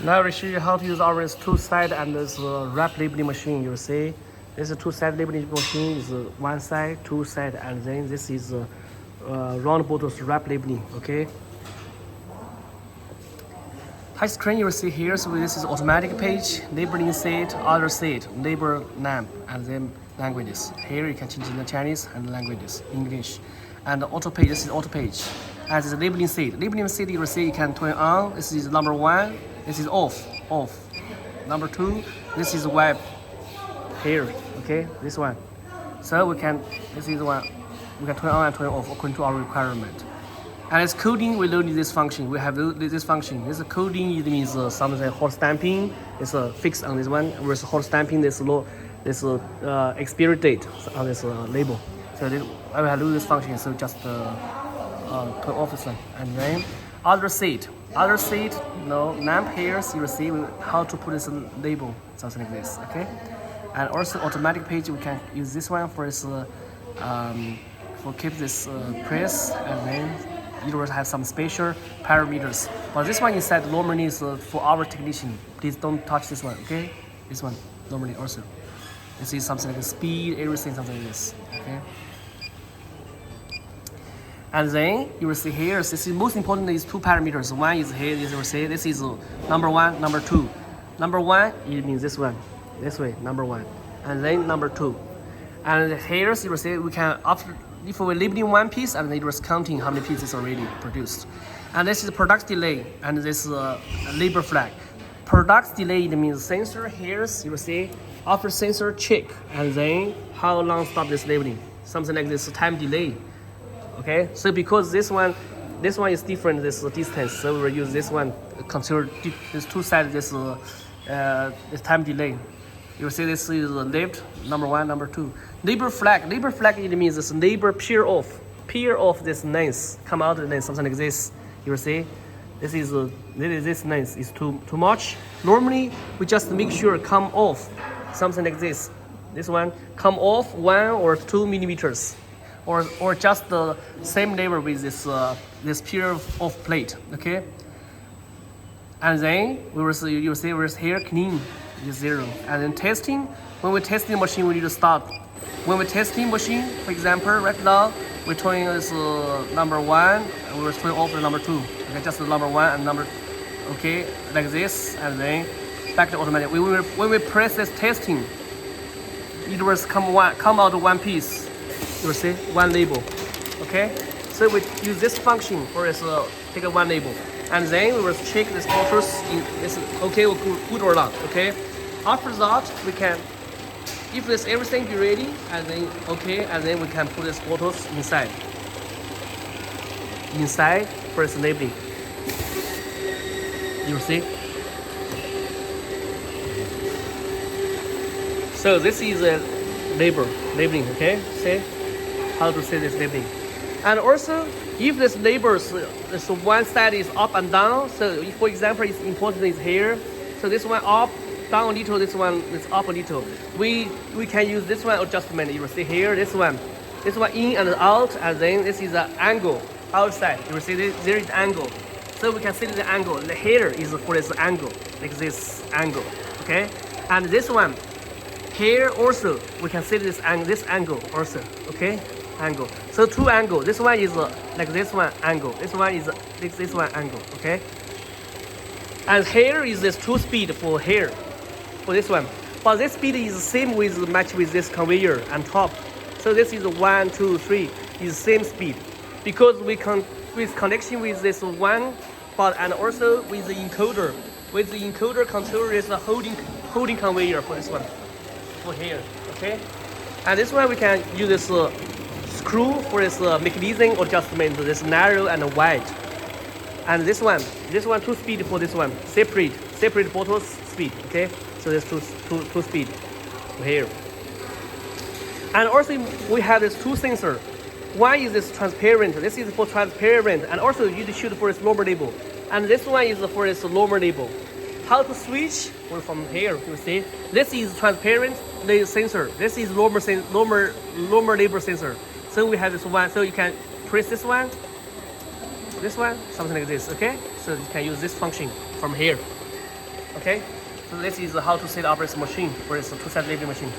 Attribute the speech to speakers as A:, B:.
A: Now I will show you how to use our two-side and this wrap labeling machine. You see, this is a two-side labeling machine. Is one side, two side, and then this is round bottles wrap labeling. Okay. Touch screen you will see here. So this is automatic page, labeling seat, other seat, label name, and then languages. Here you can change in the Chinese and languages, English, and the auto page. This is auto page. As the labeling seat, you will see you can turn on. This is number one. This is off. Number two, this is web here. Okay, this one. So this is the one. We can turn on and turn off according to our requirement. And as coding, we don't need this function. We have this function. This coding, it means something like hot stamping. It's fixed on this one. Whereas hot stamping, this expiry date on this label. So I will do this function. So just turn off this one, and then other seat, no lamp here. So you will see how to put this label, something like this. Okay, and also automatic page. We can use this one for this for keep this press, and then it will have some special parameters. But this one inside normally is for our technician. Please don't touch this one. Okay, this one normally also. This is something like speed, everything, something like this. Okay. And then you will see here, this is most important is two parameters. One is here, you will see this is number one, number two. Number one, it means this one, this way, number one. And then number two. And here you will see we can, if we're labeling one piece, and it was counting how many pieces already produced. And this is product delay, and this label flag. Product delay, it means sensor here, you will see, after sensor check, and then how long stop this labeling. Something like this time delay. Okay, so because this one is different, this distance, so we will use this one, consider this two sides, this time delay. You will see this is left, number one, number two. Label flag, it means this label peer off this length, come out of the length, something like this. You will see, this length is too much. Normally, we just make sure come off, something like this. This one come off 1 or 2 millimeters. Or just the same label with this peer off plate, okay? And then you will see where's here clean is 0. And then testing, when we're testing the machine, we need to start. When we're testing machine, for example, right now we're turning this number one, and we're turning off the number two. Okay, just the number one and number, okay, like this, and then back to automatic. When we press this testing, it will come out one piece. You will see one label, okay? So we use this function for this take one label, and then we will check this bottles in this okay or good or not, okay? After that we can, if this everything be ready, and then okay, and then we can put this bottles inside for this labeling. You will see. So this is a labeling, okay? See how to see this labeling. And also, if this labels, so one side is up and down. So if, for example, it's important is here. So this one up, down a little, this one is up a little. We can use this one adjustment. You will see here, this one in and out, and then this is an angle outside. You will see there is angle. So we can see the angle. The here is for this angle, like this angle, okay? And this one, here also, we can see this angle also, okay? Angle. So two angle. This one is like this one angle. This one is like this one angle, okay? And here is this two speed for here, for this one. But this speed is the same with match with this conveyor on top. So this is 1, 2, 3 is same speed, because we can with connection with this one, but and also with the encoder. With the encoder control is a holding conveyor for this one. For here, okay, and this one we can use this screw for this mechanism adjustment, this narrow and wide. And this one two speed for this one, separate bottles speed, okay. So there's two speed here. And also we have this two sensor. One is this transparent. This is for transparent, and also you shoot for this normal label. And this one is for this normal label. How to switch? Well, from here you see this is transparent sensor. This is normal label sensor. So we have this one. So you can press this one, something like this. Okay. So you can use this function from here. Okay, so this is how to set up this machine for this two-set labeling machine.